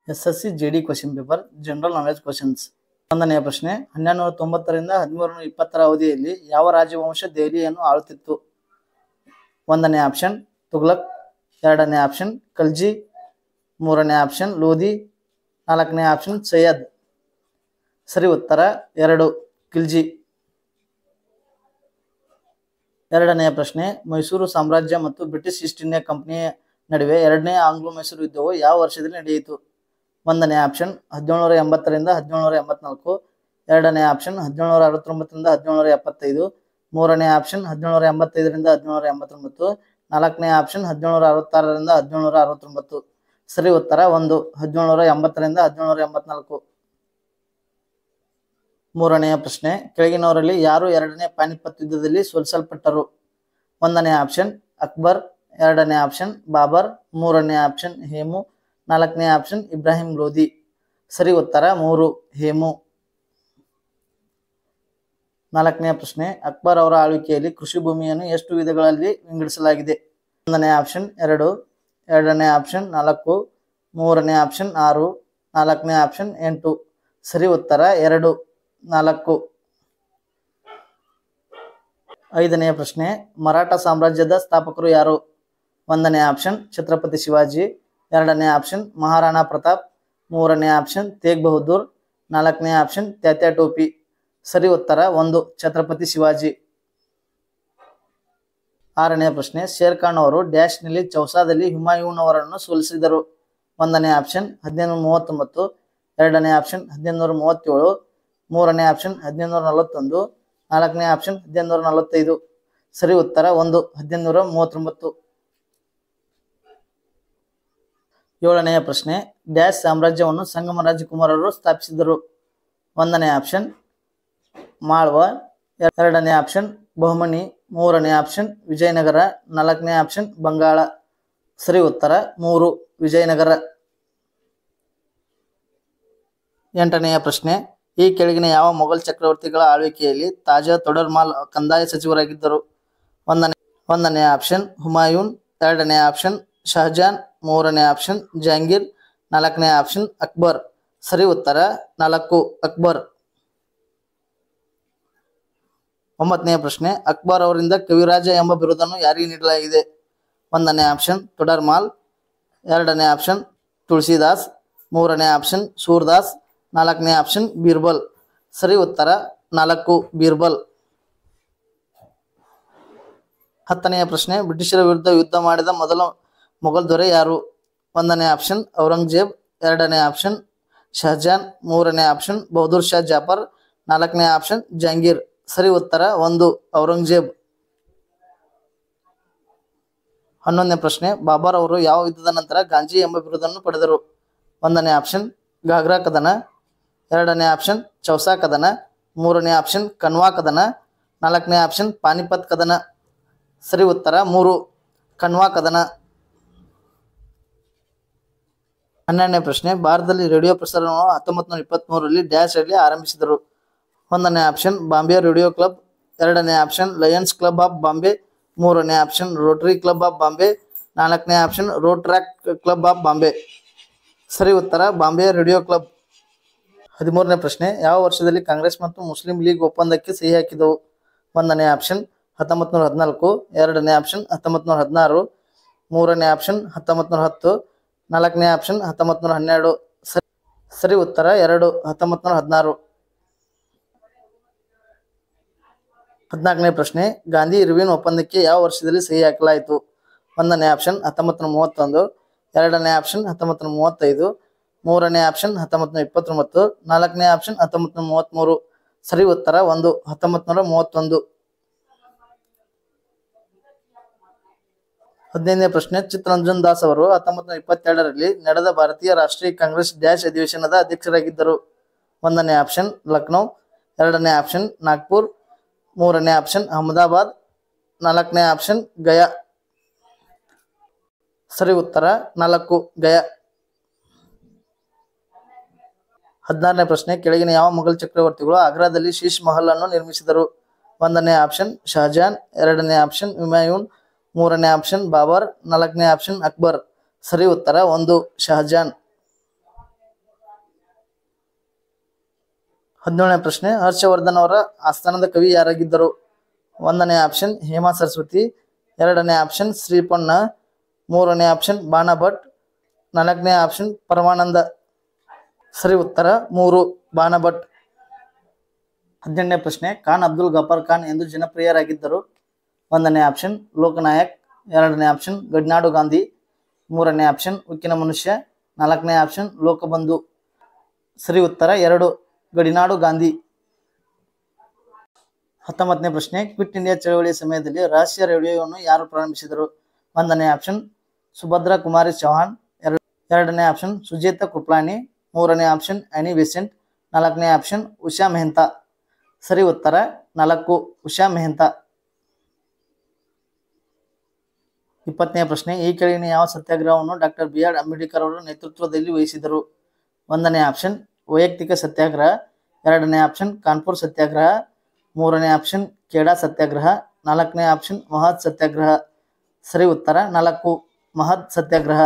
SSC JD question paper general knowledge questions. ಒಂದನೆಯ ಪ್ರಶ್ನೆ, 1290ರಿಂದ 1320 ಅವಧಿಯಲ್ಲಿ ಯಾವ ರಾಜವಂಶ ದೆಹಲಿಯನ್ನು ಆಳುತ್ತಿತ್ತು? ಒಂದನೇ ಆಪ್ಷನ್ ತುಘಲಕ್, ಎರಡನೇ ಆಪ್ಷನ್ ಖಲ್ಜಿ, ಮೂರನೇ ಆಪ್ಷನ್ ಲೋಧಿ, ನಾಲ್ಕನೇ ಆಪ್ಷನ್ ಸೈಯದ್. ಸರಿ ಉತ್ತರ 2 ಖಿಲ್ಜಿ. ಎರಡನೆಯ ಪ್ರಶ್ನೆ, ಮೈಸೂರು ಸಾಮ್ರಾಜ್ಯ ಮತ್ತು ಬ್ರಿಟಿಷ್ ಈಸ್ಟ್ ಇಂಡಿಯಾ ಕಂಪನಿಯ ನಡುವೆ ಎರಡನೇ ಆಂಗ್ಲೋ ಮೈಸೂರು ಯುದ್ಧವು ಯಾವ ವರ್ಷದಲ್ಲಿ ನಡೆಯಿತು? ಒಂದನೇ ಆಪ್ಷನ್ 1780ರಿಂದ 1784, ಎರಡನೇ ಆಪ್ಷನ್ 1769ರಿಂದ 1775, ಮೂರನೇ ಆಪ್ಷನ್ 1785ರಿಂದ 1789, ನಾಲ್ಕನೇ ಆಪ್ಷನ್ 1766ರಿಂದ 1769. ಸರಿ ಉತ್ತರ 1 1780ರಿಂದ 1784. ಮೂರನೆಯ ಪ್ರಶ್ನೆ, ಕೆಳಗಿನವರಲ್ಲಿ ಯಾರು ಎರಡನೇ ಪಾನಿಪತ್ ಯುದ್ಧದಲ್ಲಿ ಸೋಲಿಸಲ್ಪಟ್ಟರು? ಒಂದನೇ ಆಪ್ಷನ್ ಅಕ್ಬರ್, ಎರಡನೇ ಆಪ್ಷನ್ ಬಾಬರ್, ಮೂರನೇ ಆಪ್ಷನ್ ಹೇಮು, ನಾಲ್ಕನೇ ಆಪ್ಷನ್ ಇಬ್ರಾಹಿಂ ಲೋಧಿ. ಸರಿ ಉತ್ತರ 3 ಹೇಮು. ನಾಲ್ಕನೆಯ ಪ್ರಶ್ನೆ, ಅಕ್ಬರ್ ಅವರ ಆಳ್ವಿಕೆಯಲ್ಲಿ ಕೃಷಿ ಭೂಮಿಯನ್ನು ಎಷ್ಟು ವಿಧಗಳಲ್ಲಿ ವಿಂಗಡಿಸಲಾಗಿದೆ? ಒಂದನೇ ಆಪ್ಷನ್ 2, ಎರಡನೇ ಆಪ್ಷನ್ 4, ಮೂರನೇ ಆಪ್ಷನ್ 6, ನಾಲ್ಕನೇ ಆಪ್ಷನ್ 8. ಸರಿ ಉತ್ತರ 2 4. ಐದನೆಯ ಪ್ರಶ್ನೆ, ಮರಾಠ ಸಾಮ್ರಾಜ್ಯದ ಸ್ಥಾಪಕರು ಯಾರು? ಒಂದನೇ ಆಪ್ಷನ್ ಛತ್ರಪತಿ ಶಿವಾಜಿ, ಎರಡನೇ ಆಪ್ಷನ್ ಮಹಾರಾಣಾ ಪ್ರತಾಪ್, ಮೂರನೇ ಆಪ್ಷನ್ ತೇಗ್ ಬಹದ್ದೂರ್, ನಾಲ್ಕನೇ ಆಪ್ಷನ್ ತ್ಯಾತ್ಯಾ ಟೋಪಿ. ಸರಿ ಉತ್ತರ 1 ಛತ್ರಪತಿ ಶಿವಾಜಿ. ಆರನೆಯ ಪ್ರಶ್ನೆ, ಶೇರ್ ಖಾನ್ ಅವರು ಡ್ಯಾಶ್ನಲ್ಲಿ ಚೌಸಾದಲ್ಲಿ ಹುಮಾಯೂನ್ ಅವರನ್ನು ಸೋಲಿಸಿದರು? ಒಂದನೇ ಆಪ್ಷನ್ 1539, ಎರಡನೇ ಆಪ್ಷನ್ 1537, ಮೂರನೇ ಆಪ್ಷನ್ 1541, ನಾಲ್ಕನೇ ಆಪ್ಷನ್ 1545. ಸರಿ ಉತ್ತರ 1 1539. ಏಳನೆಯ ಪ್ರಶ್ನೆ, ಡ್ಯಾಶ್ ಸಾಮ್ರಾಜ್ಯವನ್ನು ಸಂಗಮ ರಾಜಕುಮಾರರು ಸ್ಥಾಪಿಸಿದರು? ಒಂದನೇ ಆಪ್ಷನ್ ಮಾಳ್ವ, ಎರಡನೇ ಆಪ್ಷನ್ ಬಹುಮನಿ, ಮೂರನೇ ಆಪ್ಷನ್ ವಿಜಯನಗರ, ನಾಲ್ಕನೇ ಆಪ್ಷನ್ ಬಂಗಾಳ. ಸರಿ ಉತ್ತರ 3 ವಿಜಯನಗರ. ಎಂಟನೆಯ ಪ್ರಶ್ನೆ, ಈ ಕೆಳಗಿನ ಯಾವ ಮೊಘಲ್ ಚಕ್ರವರ್ತಿಗಳ ಆಳ್ವಿಕೆಯಲ್ಲಿ ತಾಜಾ ತೊಡರ್ಮಾಲ್ ಕಂದಾಯ ಸಚಿವರಾಗಿದ್ದರು? ಒಂದನೇ ಆಪ್ಷನ್ ಹುಮಾಯೂನ್, ಎರಡನೇ ಆಪ್ಷನ್ ಶಹಜಾನ್, ಮೂರನೇ ಆಪ್ಷನ್ ಜಹಾಂಗೀರ್, ನಾಲ್ಕನೇ ಆಪ್ಷನ್ ಅಕ್ಬರ್. ಸರಿ ಉತ್ತರ 4 ಅಕ್ಬರ್. ಒಂಬತ್ತನೆಯ ಪ್ರಶ್ನೆ, ಅಕ್ಬರ್ ಅವರಿಂದ ಕವಿರಾಜ ಎಂಬ ಬಿರುದನ್ನು ಯಾರಿಗೆ ನೀಡಲಾಗಿದೆ? ಒಂದನೇ ಆಪ್ಷನ್ ತೊಡರ್ಮಾಲ್, ಎರಡನೇ ಆಪ್ಷನ್ ತುಳಸಿದಾಸ್, ಮೂರನೇ ಆಪ್ಷನ್ ಸೂರ್ದಾಸ್, ನಾಲ್ಕನೇ ಆಪ್ಷನ್ ಬೀರ್ಬಲ್. ಸರಿ ಉತ್ತರ 4 ಬೀರ್ಬಲ್. ಹತ್ತನೆಯ ಪ್ರಶ್ನೆ, ಬ್ರಿಟಿಷರ ವಿರುದ್ಧ ಯುದ್ಧ ಮಾಡಿದ ಮೊದಲ ಮೊಘಲ್ ದೊರೆ ಯಾರು? ಒಂದನೇ ಆಪ್ಷನ್ ಔರಂಗಜೇಬ್, ಎರಡನೇ ಆಪ್ಷನ್ ಶಹಜಾನ್, ಮೂರನೇ ಆಪ್ಷನ್ ಬಹದ್ದೂರ್ ಶಾ ಜಾಫರ್, ನಾಲ್ಕನೇ ಆಪ್ಷನ್ ಜಹಾಂಗೀರ್. ಸರಿ ಉತ್ತರ 1 ಔರಂಗಜೇಬ್. 11ನೇ ಪ್ರಶ್ನೆ, ಬಾಬರ್ ಅವರು ಯಾವ ಯುದ್ಧದ ನಂತರ ಗಾಂಜಿ ಎಂಬ ಬಿರುದನ್ನು ಪಡೆದರು? ಒಂದನೇ ಆಪ್ಷನ್ ಘಾಗ್ರಾ ಕದನ, ಎರಡನೇ ಆಪ್ಷನ್ ಚೌಸಾ ಕದನ, ಮೂರನೇ ಆಪ್ಷನ್ ಕನ್ವಾ ಕದನ, ನಾಲ್ಕನೇ ಆಪ್ಷನ್ ಪಾನಿಪತ್ ಕದನ. ಸರಿ ಉತ್ತರ 3 ಕನ್ವಾ ಕದನ. 12ನೇ ಪ್ರಶ್ನೆ, ಭಾರತದಲ್ಲಿ ರೇಡಿಯೋ ಪ್ರಸಾರವನ್ನು 1923ರಲ್ಲಿ ಡ್ಯಾಶ್ ರಲ್ಲಿ ಆರಂಭಿಸಿದರು? ಒಂದನೇ ಆಪ್ಷನ್ ಬಾಂಬೆ ರೇಡಿಯೋ ಕ್ಲಬ್, ಎರಡನೇ option lions club of Bombay, ಮೂರನೇ option rotary club of Bombay, ನಾಲ್ಕನೇ option rotaract club of Bombay. ಸರಿ ಉತ್ತರ ಬಾಂಬೆ ರೇಡಿಯೋ ಕ್ಲಬ್. 13ನೇ ಪ್ರಶ್ನೆ, ಯಾವ ವರ್ಷದಲ್ಲಿ ಕಾಂಗ್ರೆಸ್ ಮತ್ತು ಮುಸ್ಲಿಂ ಲೀಗ್ ಒಪ್ಪಂದಕ್ಕೆ ಸಹಿ ಹಾಕಿದವು? ಒಂದನೇ ಆಪ್ಷನ್ 1914, ಎರಡನೇ ಆಪ್ಷನ್ 1916, ಮೂರನೇ ಆಪ್ಷನ್ 1910, ನಾಲ್ಕನೇ ಆಪ್ಷನ್ 1912. ಸರಿ ಉತ್ತರ 2 1916. 14ನೇ ಪ್ರಶ್ನೆ, ಗಾಂಧಿ ಇರ್ವಿನ್ ಒಪ್ಪಂದಕ್ಕೆ ಯಾವ ವರ್ಷದಲ್ಲಿ ಸಹಿ ಹಾಕಲಾಯಿತು? ಒಂದನೇ ಆಪ್ಷನ್ 1931, ಎರಡನೇ ಆಪ್ಷನ್ 1935, ಮೂರನೇ ಆಪ್ಷನ್ 1929, ನಾಲ್ಕನೇ ಆಪ್ಷನ್ 1933. ಸರಿ ಉತ್ತರ 1 1931. 15ನೇ ಪ್ರಶ್ನೆ, ಚಿತ್ತರಂಜನ್ ದಾಸ್ ಅವರು 1922ರಲ್ಲಿ ನಡೆದ ಭಾರತೀಯ ರಾಷ್ಟ್ರೀಯ ಕಾಂಗ್ರೆಸ್ ಡ್ಯಾಶ್ ಅಧಿವೇಶನದ ಅಧ್ಯಕ್ಷರಾಗಿದ್ದರು? ಒಂದನೇ ಆಪ್ಷನ್ ಲಕ್ನೋ, ಎರಡನೇ ಆಪ್ಷನ್ ನಾಗ್ಪುರ್, ಮೂರನೇ ಆಪ್ಷನ್ ಅಹಮದಾಬಾದ್, ನಾಲ್ಕನೇ ಆಪ್ಷನ್ ಗಯಾ. ಸರಿ ಉತ್ತರ 4 ಗಯಾ. 16ನೇ ಪ್ರಶ್ನೆ, ಕೆಳಗಿನ ಯಾವ ಮೊಘಲ್ ಚಕ್ರವರ್ತಿಗಳು ಆಗ್ರಾದಲ್ಲಿ ಶೀಶ್ ಮಹಲ್ ಅನ್ನು ನಿರ್ಮಿಸಿದರು? ಒಂದನೇ ಆಪ್ಷನ್ ಶಹಜಾನ್, ಎರಡನೇ ಆಪ್ಷನ್ ಹುಮಾಯೂನ್, ಮೂರನೇ ಆಪ್ಷನ್ ಬಾಬರ್, ನಾಲ್ಕನೇ ಆಪ್ಷನ್ ಅಕ್ಬರ್. ಸರಿ ಉತ್ತರ 1 ಶಹಜಾನ್. 17ನೇ ಪ್ರಶ್ನೆ, ಹರ್ಷವರ್ಧನ್ ಅವರ ಆಸ್ಥಾನದ ಕವಿ ಯಾರಾಗಿದ್ದರು? 1ನೇ ಆಪ್ಷನ್ ಹೇಮಾ ಸರಸ್ವತಿ, 2ನೇ ಆಪ್ಷನ್ ಶ್ರೀ ಪೊನ್ನ, 3ನೇ ಆಪ್ಷನ್ ಬಾಣ ಭಟ್, 4ನೇ ಆಪ್ಷನ್ ಪರಮಾನಂದ. ಸರಿ ಉತ್ತರ 3 ಬಾಣ ಭಟ್. 18ನೇ ಪ್ರಶ್ನೆ, ಖಾನ್ ಅಬ್ದುಲ್ ಗಫಾರ್ ಖಾನ್ ಎಂದು ಜನಪ್ರಿಯರಾಗಿದ್ದರು? 1ನೇ ಆಪ್ಷನ್ ಲೋಕನಾಯಕ್, 2ನೇ ಆಪ್ಷನ್ ಗಡ್ನಾಡು ಗಾಂಧಿ, 3ನೇ ಆಪ್ಷನ್ ಉಕ್ಕಿನ ಮನುಷ್ಯ, 4ನೇ ಆಪ್ಷನ್ ಲೋಕಬಂಧು. ಸರಿ ಉತ್ತರ 2 ಗಡಿನಾಡು ಗಾಂಧಿ. 19ನೇ ಪ್ರಶ್ನೆ, ಕ್ವಿಟ್ ಇಂಡಿಯಾ ಚಳವಳಿಯ ಸಮಯದಲ್ಲಿ ರಹಸ್ಯ ರೇಡಿಯೋವನ್ನು ಯಾರು ಪ್ರಾರಂಭಿಸಿದರು? 1ನೇ ಆಪ್ಷನ್ ಸುಭದ್ರಾ ಕುಮಾರಿ ಚೌಹಾಣ್, 2ನೇ ಆಪ್ಷನ್ ಸುಜೇತಾ ಕೃಪ್ಲಾನಿ, 3ನೇ ಆಪ್ಷನ್ ಆನಿ ಬೆಸೆಂಟ್, 4ನೇ ಆಪ್ಷನ್ ಉಷಾ ಮೆಹ್ತಾ. ಸರಿ ಉತ್ತರ 4 ಉಷಾ ಮೆಹ್ತಾ. 20ನೇ ಪ್ರಶ್ನೆ, ಈ ಕೆಳಗಿನ ಯಾವ ಸತ್ಯಾಗ್ರಹವನ್ನು ಡಾಕ್ಟರ್ ಬಿ.ಆರ್. ಅಂಬೇಡ್ಕರ್ ಅವರ ನೇತೃತ್ವದಲ್ಲಿ ವಹಿಸಿದರು? 1ನೇ ಆಪ್ಷನ್ ವೈಯಕ್ತಿಕ ಸತ್ಯಾಗ್ರಹ, 2ನೇ ಆಪ್ಷನ್ ಕಾನ್ಪುರ್ ಸತ್ಯಾಗ್ರಹ, 3ನೇ ಆಪ್ಷನ್ ಖೇಡಾ ಸತ್ಯಾಗ್ರಹ, 4ನೇ ಆಪ್ಷನ್ ಮಹತ್ ಸತ್ಯಾಗ್ರಹ. ಸರಿ ಉತ್ತರ 4 ಮಹತ್ ಸತ್ಯಾಗ್ರಹ.